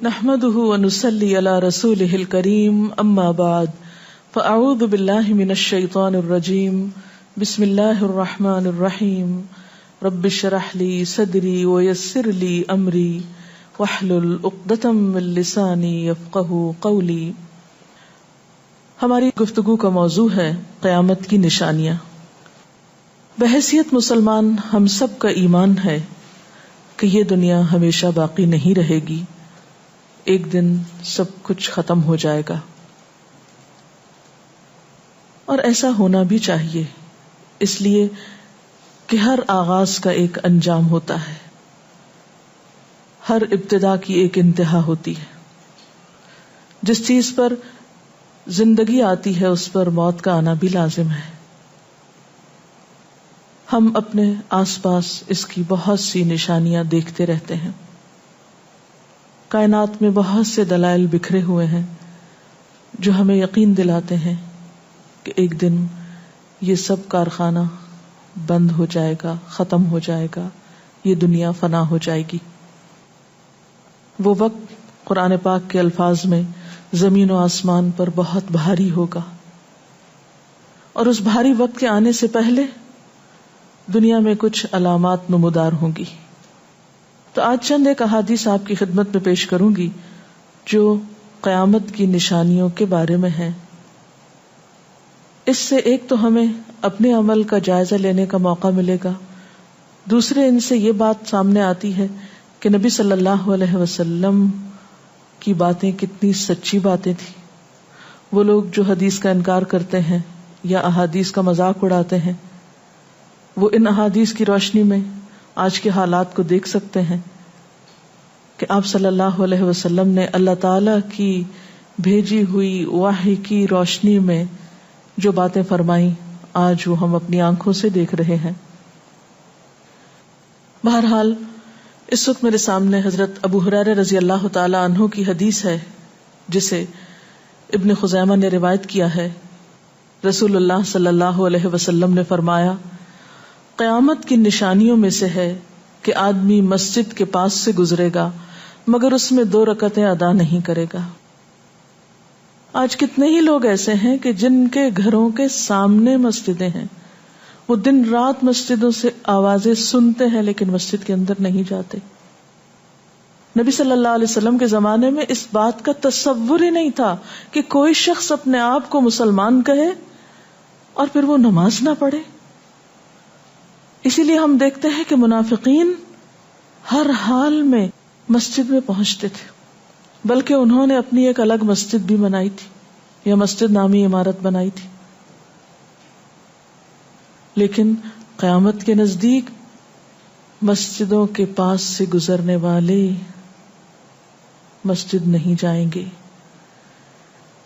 نحمده ونصلي على رسوله الكريم اما بعد فاعوذ بالله من الشيطان الرجيم بسم الله الرحمن الرحيم رب اشرح لي صدري ويسر لي امري واحلل عقدة من لساني يفقهوا قولي. ہماری گفتگو کا موضوع ہے قیامت کی نشانیاں. بحیثیت مسلمان ہم سب کا ایمان ہے کہ یہ دنیا ہمیشہ باقی نہیں رہے گی، ایک دن سب کچھ ختم ہو جائے گا، اور ایسا ہونا بھی چاہیے، اس لیے کہ ہر آغاز کا ایک انجام ہوتا ہے، ہر ابتدا کی ایک انتہا ہوتی ہے. جس چیز پر زندگی آتی ہے اس پر موت کا آنا بھی لازم ہے. ہم اپنے آس پاس اس کی بہت سی نشانیاں دیکھتے رہتے ہیں. کائنات میں بہت سے دلائل بکھرے ہوئے ہیں جو ہمیں یقین دلاتے ہیں کہ ایک دن یہ سب کارخانہ بند ہو جائے گا، ختم ہو جائے گا، یہ دنیا فنا ہو جائے گی. وہ وقت قرآن پاک کے الفاظ میں زمین و آسمان پر بہت بھاری ہوگا، اور اس بھاری وقت کے آنے سے پہلے دنیا میں کچھ علامات نمودار ہوں گی. تو آج چند ایک احادیث آپ کی خدمت میں پیش کروں گی جو قیامت کی نشانیوں کے بارے میں ہیں. اس سے ایک تو ہمیں اپنے عمل کا جائزہ لینے کا موقع ملے گا، دوسرے ان سے یہ بات سامنے آتی ہے کہ نبی صلی اللہ علیہ وسلم کی باتیں کتنی سچی باتیں تھیں. وہ لوگ جو حدیث کا انکار کرتے ہیں یا احادیث کا مذاق اڑاتے ہیں، وہ ان احادیث کی روشنی میں آج کے حالات کو دیکھ سکتے ہیں کہ آپ صلی اللہ علیہ وسلم نے اللہ تعالی کی بھیجی ہوئی وحی کی روشنی میں جو باتیں فرمائیں آج وہ ہم اپنی آنکھوں سے دیکھ رہے ہیں. بہرحال اس وقت میرے سامنے حضرت ابو ہریرہ رضی اللہ تعالی عنہ کی حدیث ہے جسے ابن خزیمہ نے روایت کیا ہے. رسول اللہ صلی اللہ علیہ وسلم نے فرمایا، قیامت کی نشانیوں میں سے ہے کہ آدمی مسجد کے پاس سے گزرے گا مگر اس میں 2 رکعتیں ادا نہیں کرے گا. آج کتنے ہی لوگ ایسے ہیں کہ جن کے گھروں کے سامنے مسجدیں ہیں، وہ دن رات مسجدوں سے آوازیں سنتے ہیں لیکن مسجد کے اندر نہیں جاتے. نبی صلی اللہ علیہ وسلم کے زمانے میں اس بات کا تصور ہی نہیں تھا کہ کوئی شخص اپنے آپ کو مسلمان کہے اور پھر وہ نماز نہ پڑھے. اسی لیے ہم دیکھتے ہیں کہ منافقین ہر حال میں مسجد میں پہنچتے تھے، بلکہ انہوں نے اپنی ایک الگ مسجد بھی بنائی تھی یا مسجد نامی عمارت بنائی تھی. لیکن قیامت کے نزدیک مسجدوں کے پاس سے گزرنے والے مسجد نہیں جائیں گے.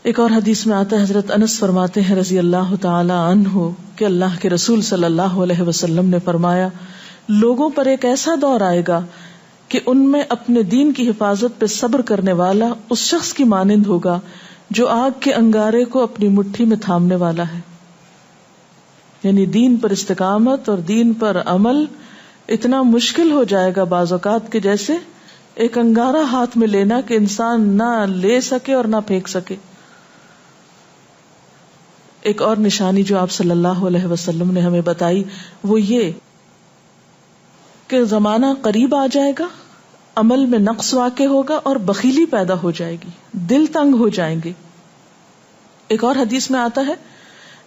ایک اور حدیث میں آتا ہے، حضرت انس فرماتے ہیں رضی اللہ تعالی عنہ کہ اللہ کے رسول صلی اللہ علیہ وسلم نے فرمایا، لوگوں پر ایک ایسا دور آئے گا کہ ان میں اپنے دین کی حفاظت پہ صبر کرنے والا اس شخص کی مانند ہوگا جو آگ کے انگارے کو اپنی مٹھی میں تھامنے والا ہے. یعنی دین پر استقامت اور دین پر عمل اتنا مشکل ہو جائے گا بعض اوقات کہ جیسے ایک انگارہ ہاتھ میں لینا کہ انسان نہ لے سکے اور نہ پھینک سکے. ایک اور نشانی جو آپ صلی اللہ علیہ وسلم نے ہمیں بتائی وہ یہ کہ زمانہ قریب آ جائے گا، عمل میں نقص واقع ہوگا اور بخیلی پیدا ہو جائے گی، دل تنگ ہو جائیں گے. ایک اور حدیث میں آتا ہے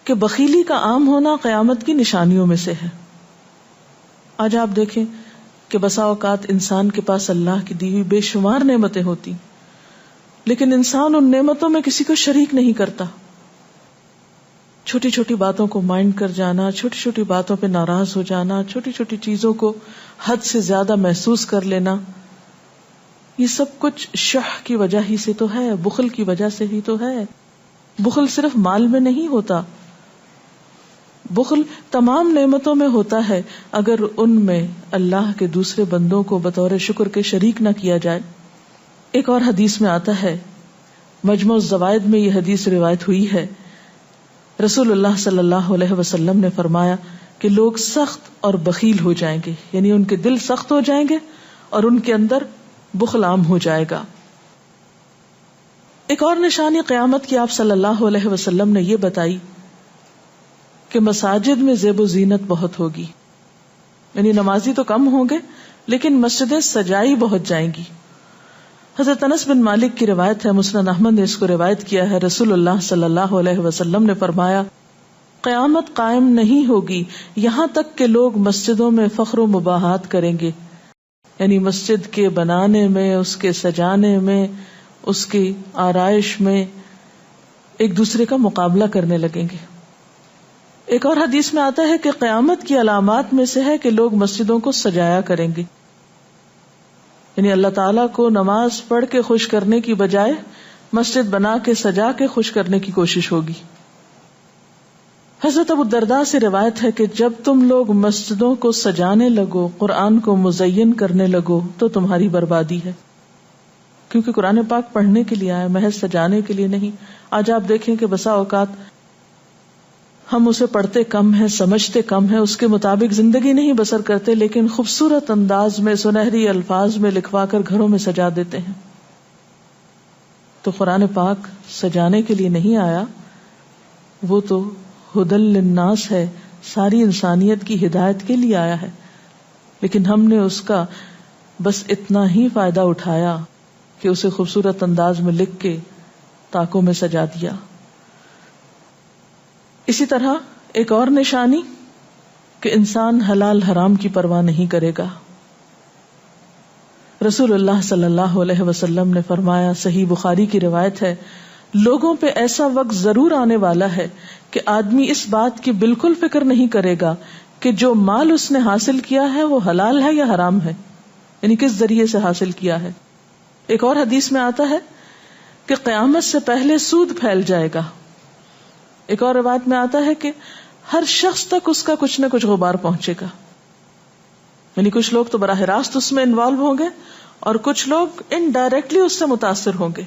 کہ بخیلی کا عام ہونا قیامت کی نشانیوں میں سے ہے. آج آپ دیکھیں کہ بسا اوقات انسان کے پاس اللہ کی دی ہوئی بے شمار نعمتیں ہوتی لیکن انسان ان نعمتوں میں کسی کو شریک نہیں کرتا. چھوٹی چھوٹی باتوں کو مائنڈ کر جانا، چھوٹی چھوٹی باتوں پہ ناراض ہو جانا، چھوٹی چھوٹی چیزوں کو حد سے زیادہ محسوس کر لینا، یہ سب کچھ شح کی وجہ ہی سے تو ہے، بخل کی وجہ سے ہی تو ہے. بخل صرف مال میں نہیں ہوتا، بخل تمام نعمتوں میں ہوتا ہے اگر ان میں اللہ کے دوسرے بندوں کو بطور شکر کے شریک نہ کیا جائے. ایک اور حدیث میں آتا ہے، مجموع الزوائد میں یہ حدیث روایت ہوئی ہے، رسول اللہ صلی اللہ علیہ وسلم نے فرمایا کہ لوگ سخت اور بخیل ہو جائیں گے، یعنی ان کے دل سخت ہو جائیں گے اور ان کے اندر بخل عام ہو جائے گا. ایک اور نشانی قیامت کی آپ صلی اللہ علیہ وسلم نے یہ بتائی کہ مساجد میں زیب و زینت بہت ہوگی، یعنی نمازی تو کم ہوں گے لیکن مسجدیں سجائی بہت جائیں گی. حضرت انس بن مالک کی روایت ہے، مسند احمد نے اس کو روایت کیا ہے، رسول اللہ صلی اللہ علیہ وسلم نے فرمایا قیامت قائم نہیں ہوگی یہاں تک کہ لوگ مسجدوں میں فخر و مباحات کریں گے، یعنی مسجد کے بنانے میں، اس کے سجانے میں، اس کی آرائش میں ایک دوسرے کا مقابلہ کرنے لگیں گے. ایک اور حدیث میں آتا ہے کہ قیامت کی علامات میں سے ہے کہ لوگ مسجدوں کو سجایا کریں گے، یعنی اللہ تعالیٰ کو نماز پڑھ کے خوش کرنے کی بجائے مسجد بنا کے سجا کے خوش کرنے کی کوشش ہوگی. حضرت ابو الدرداء سے روایت ہے کہ جب تم لوگ مسجدوں کو سجانے لگو، قرآن کو مزین کرنے لگو تو تمہاری بربادی ہے، کیونکہ قرآن پاک پڑھنے کے لیے آئے، محض سجانے کے لیے نہیں. آج آپ دیکھیں کہ بسا اوقات ہم اسے پڑھتے کم ہیں، سمجھتے کم ہیں، اس کے مطابق زندگی نہیں بسر کرتے، لیکن خوبصورت انداز میں سنہری الفاظ میں لکھوا کر گھروں میں سجا دیتے ہیں. تو قرآن پاک سجانے کے لیے نہیں آیا، وہ تو ہدی للناس ہے، ساری انسانیت کی ہدایت کے لیے آیا ہے، لیکن ہم نے اس کا بس اتنا ہی فائدہ اٹھایا کہ اسے خوبصورت انداز میں لکھ کے طاقوں میں سجا دیا. اسی طرح ایک اور نشانی کہ انسان حلال حرام کی پرواہ نہیں کرے گا. رسول اللہ صلی اللہ علیہ وسلم نے فرمایا، صحیح بخاری کی روایت ہے، لوگوں پہ ایسا وقت ضرور آنے والا ہے کہ آدمی اس بات کی بالکل فکر نہیں کرے گا کہ جو مال اس نے حاصل کیا ہے وہ حلال ہے یا حرام ہے، یعنی کس ذریعے سے حاصل کیا ہے. ایک اور حدیث میں آتا ہے کہ قیامت سے پہلے سود پھیل جائے گا. ایک اور روایت میں آتا ہے کہ ہر شخص تک اس کا کچھ نہ کچھ غبار پہنچے گا، یعنی کچھ لوگ تو براہ راست اس میں انوالو ہوں گے اور کچھ لوگ انڈائریکٹلی اس سے متاثر ہوں گے.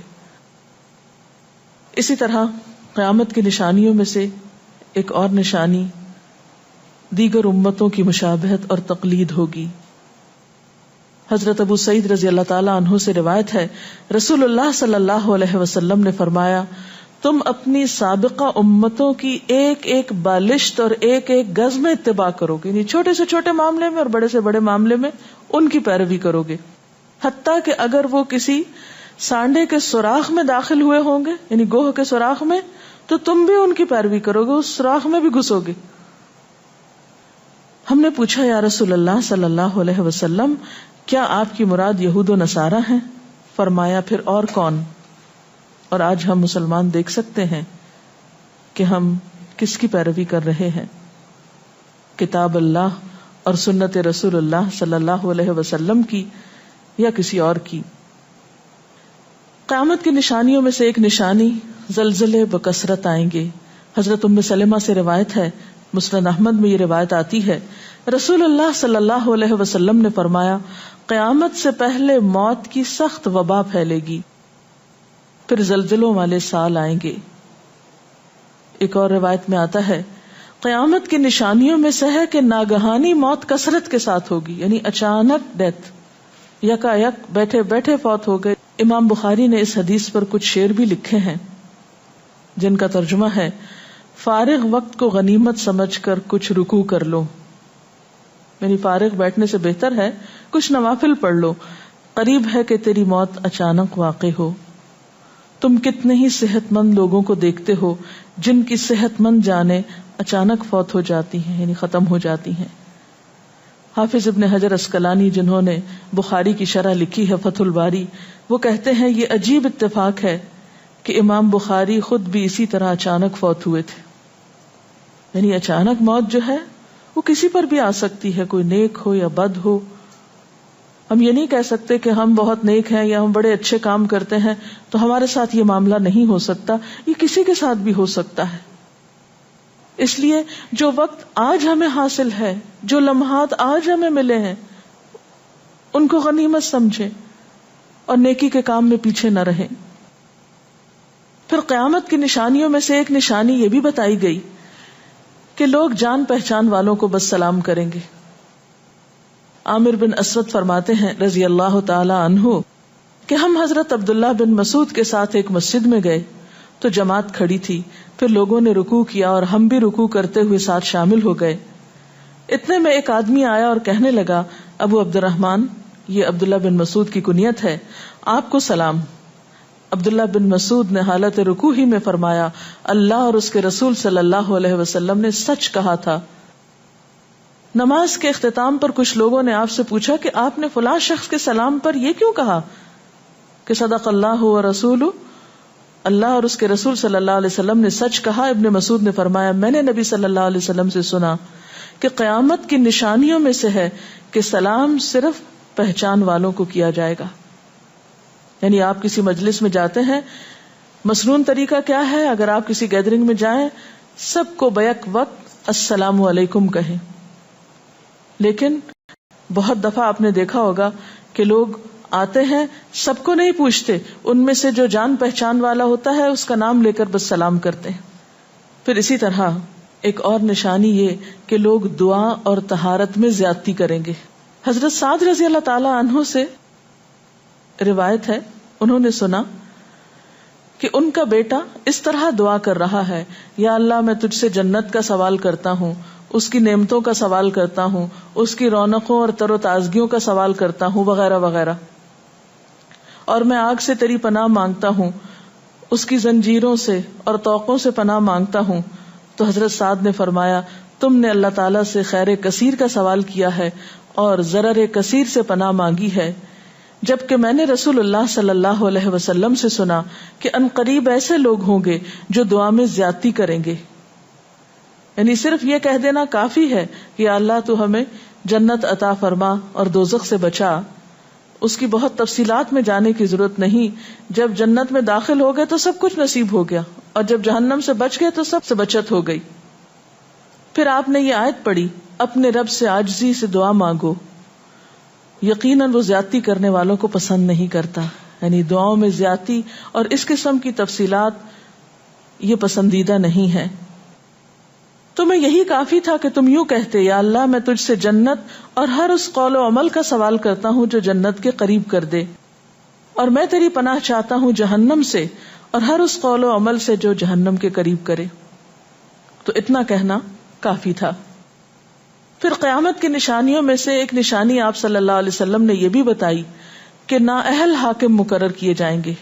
اسی طرح قیامت کی نشانیوں میں سے ایک اور نشانی دیگر امتوں کی مشابہت اور تقلید ہوگی. حضرت ابو سعید رضی اللہ تعالی عنہ سے روایت ہے، رسول اللہ صلی اللہ علیہ وسلم نے فرمایا، تم اپنی سابقہ امتوں کی ایک ایک بالشت اور ایک ایک گز میں اتباع کرو گے، یعنی چھوٹے سے چھوٹے معاملے میں اور بڑے سے بڑے معاملے میں ان کی پیروی کرو گے، حتیٰ کہ اگر وہ کسی سانڈے کے سوراخ میں داخل ہوئے ہوں گے، یعنی گوہ کے سوراخ میں، تو تم بھی ان کی پیروی کرو گے، اس سوراخ میں بھی گھسو گے. ہم نے پوچھا، یا رسول اللہ صلی اللہ علیہ وسلم، کیا آپ کی مراد یہود و نصارہ ہیں؟ فرمایا، پھر اور کون؟ اور آج ہم مسلمان دیکھ سکتے ہیں کہ ہم کس کی پیروی کر رہے ہیں، کتاب اللہ اور سنت رسول اللہ صلی اللہ علیہ وسلم کی یا کسی اور کی. قیامت کی نشانیوں میں سے ایک نشانی زلزلے بکثرت آئیں گے. حضرت ام سلمہ سے روایت ہے، مسند احمد میں یہ روایت آتی ہے، رسول اللہ صلی اللہ علیہ وسلم نے فرمایا، قیامت سے پہلے موت کی سخت وبا پھیلے گی، پھر زلزلوں والے سال آئیں گے. ایک اور روایت میں آتا ہے، قیامت کی نشانیوں میں سے ہے کہ ناگہانی موت کثرت کے ساتھ ہوگی، یعنی اچانک ڈیتھ، یکا یک بیٹھے بیٹھے فوت ہو گئے. امام بخاری نے اس حدیث پر کچھ شعر بھی لکھے ہیں جن کا ترجمہ ہے، فارغ وقت کو غنیمت سمجھ کر کچھ رکوع کر لو، یعنی فارغ بیٹھنے سے بہتر ہے کچھ نوافل پڑھ لو، قریب ہے کہ تیری موت اچانک واقع ہو. تم کتنے ہی صحت مند لوگوں کو دیکھتے ہو جن کی صحت مند جانیں اچانک فوت ہو جاتی ہیں، یعنی ختم ہو جاتی ہیں. حافظ ابن حجر عسقلانی جنہوں نے بخاری کی شرح لکھی ہے فتح الباری، وہ کہتے ہیں یہ عجیب اتفاق ہے کہ امام بخاری خود بھی اسی طرح اچانک فوت ہوئے تھے. یعنی اچانک موت جو ہے وہ کسی پر بھی آ سکتی ہے، کوئی نیک ہو یا بد ہو. ہم یہ نہیں کہہ سکتے کہ ہم بہت نیک ہیں یا ہم بڑے اچھے کام کرتے ہیں تو ہمارے ساتھ یہ معاملہ نہیں ہو سکتا، یہ کسی کے ساتھ بھی ہو سکتا ہے. اس لیے جو وقت آج ہمیں حاصل ہے، جو لمحات آج ہمیں ملے ہیں، ان کو غنیمت سمجھیں اور نیکی کے کام میں پیچھے نہ رہیں. پھر قیامت کی نشانیوں میں سے ایک نشانی یہ بھی بتائی گئی کہ لوگ جان پہچان والوں کو بس سلام کریں گے. عامر بن اسود فرماتے ہیں رضی اللہ تعالی عنہ کہ ہم حضرت عبداللہ بن مسعود کے ساتھ ایک مسجد میں گئے تو جماعت کھڑی تھی، پھر لوگوں نے رکوع کیا اور ہم بھی رکوع کرتے ہوئے ساتھ شامل ہو گئے۔ اتنے میں ایک آدمی آیا اور کہنے لگا، ابو عبد الرحمن، یہ عبداللہ بن مسعود کی کنیت ہے، آپ کو سلام۔ عبداللہ بن مسعود نے حالت رکوع ہی میں فرمایا، اللہ اور اس کے رسول صلی اللہ علیہ وسلم نے سچ کہا تھا۔ نماز کے اختتام پر کچھ لوگوں نے آپ سے پوچھا کہ آپ نے فلاں شخص کے سلام پر یہ کیوں کہا کہ صدق اللہ و رسول، اللہ اور اس کے رسول صلی اللہ علیہ وسلم نے سچ کہا۔ ابن مسعود نے فرمایا، میں نے نبی صلی اللہ علیہ وسلم سے سنا کہ قیامت کی نشانیوں میں سے ہے کہ سلام صرف پہچان والوں کو کیا جائے گا۔ یعنی آپ کسی مجلس میں جاتے ہیں، مسنون طریقہ کیا ہے؟ اگر آپ کسی گیدرنگ میں جائیں، سب کو بیک وقت السلام علیکم کہیں، لیکن بہت دفعہ آپ نے دیکھا ہوگا کہ لوگ آتے ہیں، سب کو نہیں پوچھتے، ان میں سے جو جان پہچان والا ہوتا ہے اس کا نام لے کر بس سلام کرتے ہیں۔ پھر اسی طرح ایک اور نشانی یہ کہ لوگ دعا اور طہارت میں زیادتی کریں گے۔ حضرت سعد رضی اللہ تعالی عنہ سے روایت ہے، انہوں نے سنا کہ ان کا بیٹا اس طرح دعا کر رہا ہے، یا اللہ میں تجھ سے جنت کا سوال کرتا ہوں، اس کی نعمتوں کا سوال کرتا ہوں، اس کی رونقوں اور تر و تازگیوں کا سوال کرتا ہوں، وغیرہ وغیرہ، اور میں آگ سے تیری پناہ مانگتا ہوں، اس کی زنجیروں سے اور طوقوں سے پناہ مانگتا ہوں۔ تو حضرت سعد نے فرمایا، تم نے اللہ تعالیٰ سے خیر کثیر کا سوال کیا ہے اور ضرر کثیر سے پناہ مانگی ہے، جبکہ میں نے رسول اللہ صلی اللہ علیہ وسلم سے سنا کہ ان قریب ایسے لوگ ہوں گے جو دعا میں زیادتی کریں گے۔ یعنی صرف یہ کہہ دینا کافی ہے کہ اللہ تو ہمیں جنت عطا فرما اور دوزخ سے بچا، اس کی بہت تفصیلات میں جانے کی ضرورت نہیں۔ جب جنت میں داخل ہو گئے تو سب کچھ نصیب ہو گیا، اور جب جہنم سے بچ گئے تو سب سے بچت ہو گئی۔ پھر آپ نے یہ آیت پڑھی، اپنے رب سے عاجزی سے دعا مانگو، یقیناً وہ زیادتی کرنے والوں کو پسند نہیں کرتا۔ یعنی دعاؤں میں زیادتی اور اس قسم کی تفصیلات یہ پسندیدہ نہیں ہے۔ تمہیں یہی کافی تھا کہ تم یوں کہتے، یا اللہ میں تجھ سے جنت اور ہر اس قول و عمل کا سوال کرتا ہوں جو جنت کے قریب کر دے، اور میں تیری پناہ چاہتا ہوں جہنم سے اور ہر اس قول و عمل سے جو جہنم کے قریب کرے۔ تو اتنا کہنا کافی تھا۔ پھر قیامت کی نشانیوں میں سے ایک نشانی آپ صلی اللہ علیہ وسلم نے یہ بھی بتائی کہ نااہل حاکم مقرر کیے جائیں گے۔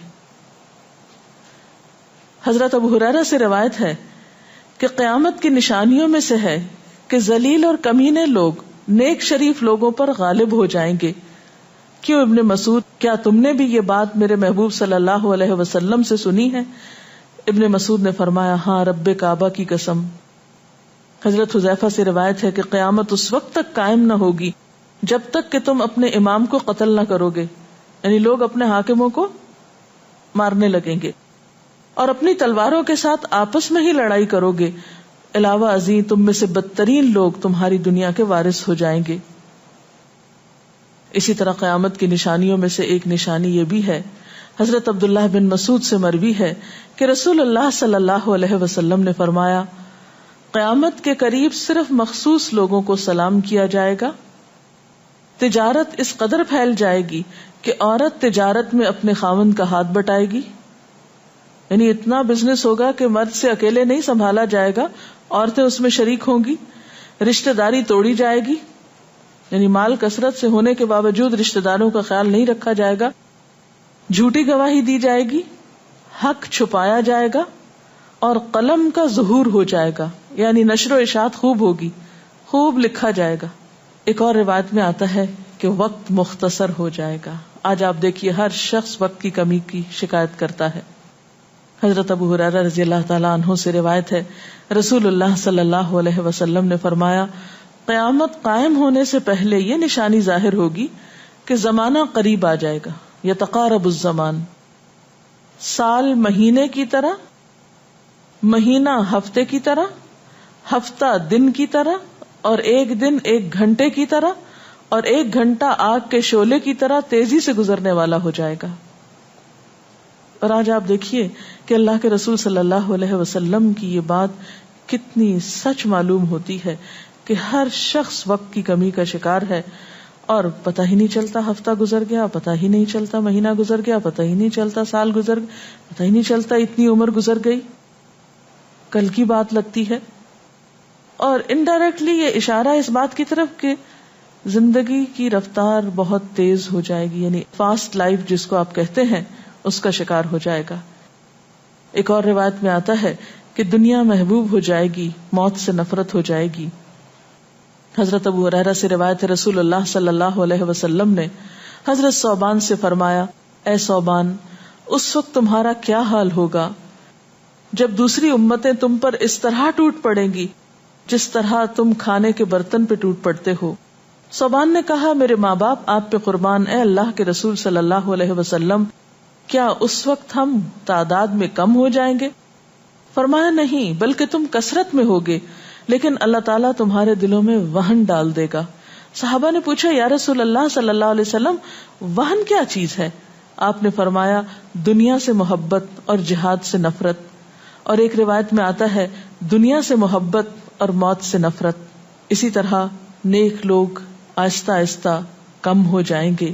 حضرت ابو ہریرہ سے روایت ہے کہ قیامت کی نشانیوں میں سے ہے کہ ذلیل اور کمینے لوگ نیک شریف لوگوں پر غالب ہو جائیں گے۔ کیوں ابن مسعود، کیا تم نے بھی یہ بات میرے محبوب صلی اللہ علیہ وسلم سے سنی ہے؟ ابن مسعود نے فرمایا، ہاں رب کعبہ کی قسم۔ حضرت حذیفہ سے روایت ہے کہ قیامت اس وقت تک قائم نہ ہوگی جب تک کہ تم اپنے امام کو قتل نہ کرو گے، یعنی لوگ اپنے حاکموں کو مارنے لگیں گے اور اپنی تلواروں کے ساتھ آپس میں ہی لڑائی کرو گے، علاوہ ازیں تم میں سے بدترین لوگ تمہاری دنیا کے وارث ہو جائیں گے۔ اسی طرح قیامت کی نشانیوں میں سے ایک نشانی یہ بھی ہے، حضرت عبداللہ بن مسعود سے مروی ہے کہ رسول اللہ صلی اللہ علیہ وسلم نے فرمایا، قیامت کے قریب صرف مخصوص لوگوں کو سلام کیا جائے گا۔ تجارت اس قدر پھیل جائے گی کہ عورت تجارت میں اپنے خاوند کا ہاتھ بٹائے گی، یعنی اتنا بزنس ہوگا کہ مرد سے اکیلے نہیں سنبھالا جائے گا، عورتیں اس میں شریک ہوں گی، رشتہ داری توڑی جائے گی، یعنی مال کثرت سے ہونے کے باوجود رشتہ داروں کا خیال نہیں رکھا جائے گا، جھوٹی گواہی دی جائے گی، حق چھپایا جائے گا، اور قلم کا ظہور ہو جائے گا، یعنی نشر و اشاعت خوب ہوگی، خوب لکھا جائے گا۔ ایک اور روایت میں آتا ہے کہ وقت مختصر ہو جائے گا۔ آج آپ دیکھیے ہر شخص وقت کی کمی کی شکایت کرتا ہے۔ حضرت ابو ہریرہ رضی اللہ تعالیٰ عنہ سے روایت ہے، رسول اللہ صلی اللہ علیہ وسلم نے فرمایا، قیامت قائم ہونے سے پہلے یہ نشانی ظاہر ہوگی کہ زمانہ قریب آ جائے گا، یتقارب الزمان، سال مہینے کی طرح، مہینہ ہفتے کی طرح، ہفتہ دن کی طرح، اور ایک دن ایک گھنٹے کی طرح، اور ایک گھنٹہ آگ کے شعلے کی طرح تیزی سے گزرنے والا ہو جائے گا۔ اور آج آپ دیکھیے کہ اللہ کے رسول صلی اللہ علیہ وسلم کی یہ بات کتنی سچ معلوم ہوتی ہے کہ ہر شخص وقت کی کمی کا شکار ہے، اور پتہ ہی نہیں چلتا ہفتہ گزر گیا، پتہ ہی نہیں چلتا مہینہ گزر گیا، پتہ ہی نہیں چلتا سال گزر گیا، پتہ ہی نہیں چلتا اتنی عمر گزر گئی، کل کی بات لگتی ہے. اور انڈائریکٹلی یہ اشارہ اس بات کی طرف کہ زندگی کی رفتار بہت تیز ہو جائے گی، یعنی فاسٹ لائف جس کو آپ کہتے ہیں اس کا شکار ہو جائے گا. ایک اور روایت میں آتا ہے کہ دنیا محبوب ہو جائے گی، موت سے نفرت ہو جائے گی. حضرت ابو ہریرہ سے روایت ہے رسول اللہ صلی اللہ علیہ وسلم نے حضرت ثوبان سے فرمایا، اے ثوبان، اس وقت تمہارا کیا حال ہوگا جب دوسری امتیں تم پر اس طرح ٹوٹ پڑیں گی جس طرح تم کھانے کے برتن پہ ٹوٹ پڑتے ہو. ثوبان نے کہا، میرے ماں باپ آپ پہ قربان، اے اللہ کے رسول صلی اللہ علیہ وسلم، کیا اس وقت ہم تعداد میں کم ہو جائیں گے؟ فرمایا، نہیں، بلکہ تم کثرت میں ہوگے، لیکن اللہ تعالیٰ تمہارے دلوں میں وہن ڈال دے گا. صحابہ نے پوچھا، یا رسول اللہ صلی اللہ علیہ وسلم، وہن کیا چیز ہے؟ آپ نے فرمایا، دنیا سے محبت اور جہاد سے نفرت. اور ایک روایت میں آتا ہے، دنیا سے محبت اور موت سے نفرت. اسی طرح نیک لوگ آہستہ آہستہ کم ہو جائیں گے.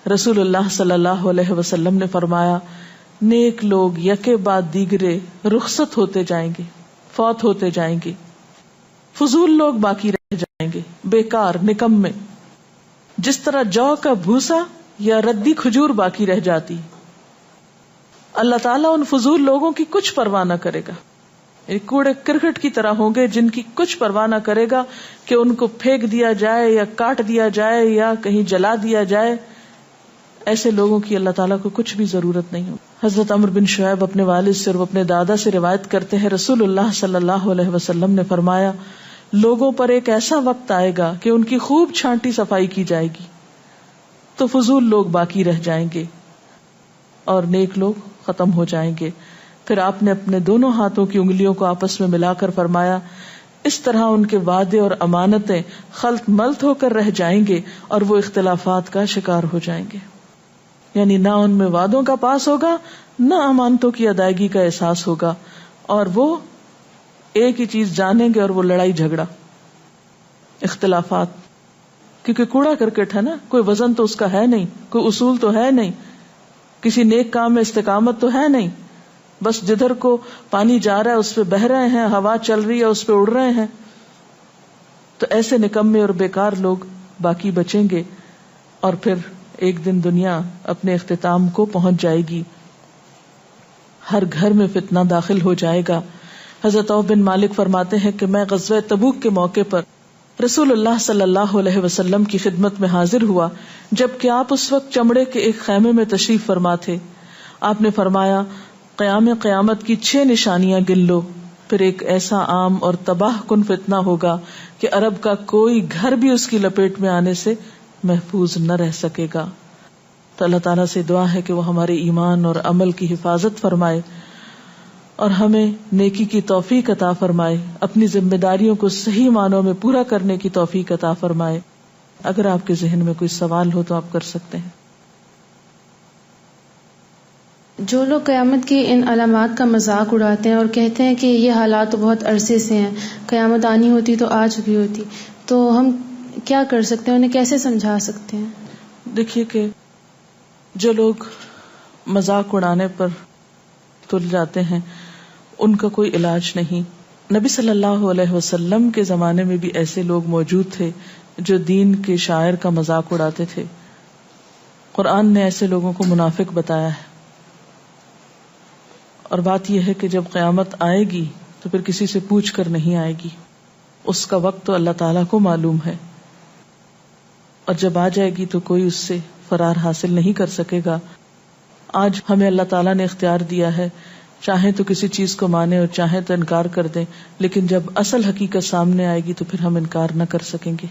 رسول اللہ صلی اللہ علیہ وسلم نے فرمایا، نیک لوگ یکے بعد دیگرے رخصت ہوتے جائیں گے، فوت ہوتے جائیں گے. فضول لوگ باقی رہ جائیں گے، بیکار، نکمے، جس طرح جو کا بھوسا یا ردی کھجور باقی رہ جاتی. اللہ تعالیٰ ان فضول لوگوں کی کچھ پرواہ نہ کرے گا، کوڑے کرکٹ کی طرح ہوں گے جن کی کچھ پرواہ نہ کرے گا کہ ان کو پھینک دیا جائے یا کاٹ دیا جائے یا کہیں جلا دیا جائے. ایسے لوگوں کی اللہ تعالیٰ کو کچھ بھی ضرورت نہیں ہو. حضرت عمرو بن شعیب اپنے والد سے اور اپنے دادا سے روایت کرتے ہیں، رسول اللہ صلی اللہ علیہ وسلم نے فرمایا، لوگوں پر ایک ایسا وقت آئے گا کہ ان کی خوب چھانٹی صفائی کی جائے گی تو فضول لوگ باقی رہ جائیں گے اور نیک لوگ ختم ہو جائیں گے. پھر آپ نے اپنے دونوں ہاتھوں کی انگلیوں کو آپس میں ملا کر فرمایا، اس طرح ان کے وعدے اور امانتیں خلط ملط ہو کر رہ جائیں گے اور وہ اختلافات کا شکار ہو جائیں گے. یعنی نہ ان میں وعدوں کا پاس ہوگا، نہ امانتوں کی ادائیگی کا احساس ہوگا، اور وہ ایک ہی چیز جانیں گے اور وہ لڑائی جھگڑا، اختلافات. کیونکہ کوڑا کرکٹ ہے نا، کوئی وزن تو اس کا ہے نہیں، کوئی اصول تو ہے نہیں، کسی نیک کام میں استقامت تو ہے نہیں، بس جدھر کو پانی جا رہا ہے اس پہ بہ رہے ہیں، ہوا چل رہی ہے اس پہ اڑ رہے ہیں. تو ایسے نکمے اور بیکار لوگ باقی بچیں گے اور پھر ایک دن دنیا اپنے اختتام کو پہنچ جائے گی. ہر گھر میں فتنہ داخل ہو جائے گا. حضرت عوف بن مالک فرماتے ہیں کہ میں غزوہ تبوک کے موقع پر رسول اللہ صلی اللہ علیہ وسلم کی خدمت میں حاضر ہوا، جبکہ آپ اس وقت چمڑے کے ایک خیمے میں تشریف فرما تھے. آپ نے فرمایا، قیامت کی 6 نشانیاں گن لو. پھر ایک ایسا عام اور تباہ کن فتنہ ہوگا کہ عرب کا کوئی گھر بھی اس کی لپیٹ میں آنے سے محفوظ نہ رہ سکے گا. تو اللہ تعالیٰ سے دعا ہے کہ وہ ہمارے ایمان اور عمل کی حفاظت فرمائے اور ہمیں نیکی کی توفیق عطا فرمائے، اپنی ذمہ داریوں کو صحیح معنوں میں پورا کرنے کی توفیق عطا فرمائے. اگر آپ کے ذہن میں کوئی سوال ہو تو آپ کر سکتے ہیں. جو لوگ قیامت کی ان علامات کا مذاق اڑاتے ہیں اور کہتے ہیں کہ یہ حالات تو بہت عرصے سے ہیں، قیامت آنی ہوتی تو آ چکی ہوتی، تو ہم کیا کر سکتے ہیں، انہیں کیسے سمجھا سکتے ہیں؟ دیکھیے کہ جو لوگ مذاق اڑانے پر تل جاتے ہیں ان کا کوئی علاج نہیں. نبی صلی اللہ علیہ وسلم کے زمانے میں بھی ایسے لوگ موجود تھے جو دین کے شاعر کا مذاق اڑاتے تھے. قرآن نے ایسے لوگوں کو منافق بتایا ہے. اور بات یہ ہے کہ جب قیامت آئے گی تو پھر کسی سے پوچھ کر نہیں آئے گی، اس کا وقت تو اللہ تعالیٰ کو معلوم ہے، اور جب آ جائے گی تو کوئی اس سے فرار حاصل نہیں کر سکے گا. آج ہمیں اللہ تعالیٰ نے اختیار دیا ہے، چاہیں تو کسی چیز کو مانیں اور چاہیں تو انکار کر دیں، لیکن جب اصل حقیقت سامنے آئے گی تو پھر ہم انکار نہ کر سکیں گے.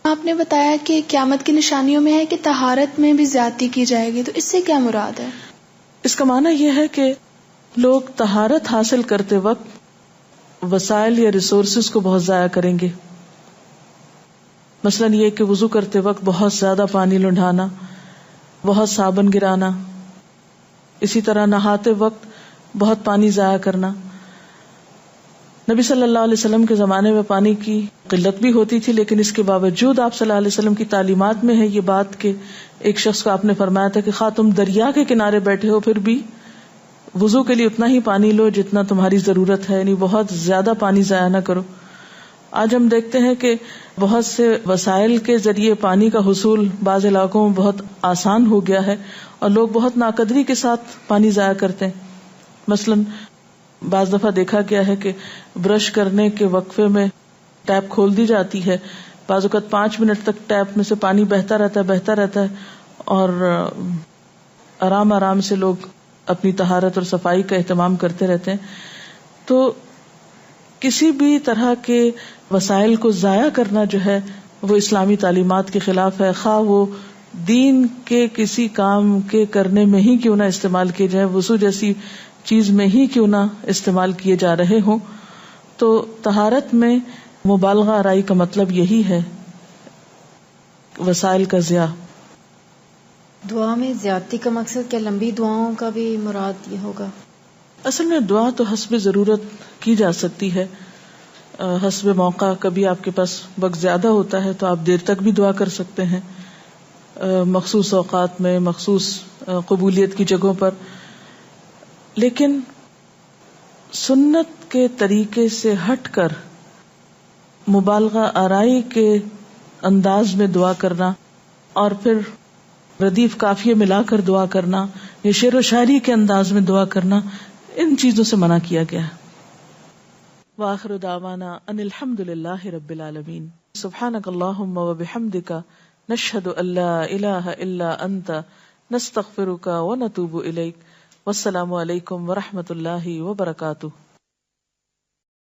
آپ نے بتایا کہ قیامت کی نشانیوں میں ہے کہ طہارت میں بھی زیادتی کی جائے گی، تو اس سے کیا مراد ہے؟ اس کا معنی یہ ہے کہ لوگ طہارت حاصل کرتے وقت وسائل یا ریسورسز کو بہت ضائع کریں گے. مثلاً یہ کہ وضو کرتے وقت بہت زیادہ پانی لنڈھانا، بہت صابن گرانا، اسی طرح نہاتے وقت بہت پانی ضائع کرنا. نبی صلی اللہ علیہ وسلم کے زمانے میں پانی کی قلت بھی ہوتی تھی، لیکن اس کے باوجود آپ صلی اللہ علیہ وسلم کی تعلیمات میں ہے یہ بات کہ ایک شخص کو آپ نے فرمایا تھا کہ خواہ تم دریا کے کنارے بیٹھے ہو پھر بھی وضو کے لیے اتنا ہی پانی لو جتنا تمہاری ضرورت ہے، یعنی بہت زیادہ پانی ضائع نہ کرو. آج ہم دیکھتے ہیں کہ بہت سے وسائل کے ذریعے پانی کا حصول بعض علاقوں میں بہت آسان ہو گیا ہے اور لوگ بہت ناقدری کے ساتھ پانی ضائع کرتے ہیں. مثلاً بعض دفعہ دیکھا گیا ہے کہ برش کرنے کے وقفے میں ٹیپ کھول دی جاتی ہے، بعض اوقات 5 منٹ تک ٹیپ میں سے پانی بہتا رہتا ہے اور آرام آرام سے لوگ اپنی طہارت اور صفائی کا اہتمام کرتے رہتے ہیں. تو کسی بھی طرح کے وسائل کو ضائع کرنا جو ہے وہ اسلامی تعلیمات کے خلاف ہے، خواہ وہ دین کے کسی کام کے کرنے میں ہی کیوں نہ استعمال کیے جائے، وضو جیسی چیز میں ہی کیوں نہ استعمال کیے جا رہے ہوں. تو طہارت میں مبالغہ آرائی کا مطلب یہی ہے، وسائل کا ضیاع. دعا میں زیادتی کا مقصد کیا لمبی دعاؤں کا بھی مراد یہ ہوگا؟ اصل میں دعا تو حسب ضرورت کی جا سکتی ہے، حسب موقع. کبھی آپ کے پاس وقت زیادہ ہوتا ہے تو آپ دیر تک بھی دعا کر سکتے ہیں، مخصوص اوقات میں، مخصوص قبولیت کی جگہوں پر. لیکن سنت کے طریقے سے ہٹ کر مبالغہ آرائی کے انداز میں دعا کرنا اور پھر ردیف قافیے ملا کر دعا کرنا یا شعر و شاعری کے انداز میں دعا کرنا، ان چیزوں سے منع کیا گیا ہے. وآخر دعوانا ان الحمد للہ رب العالمین. سبحانک اللہم وبحمدک نشہد ان لا الہ الا انت نستغفرک ونتوب الیک. والسلام علیکم ورحمۃ اللہ وبرکاتہ.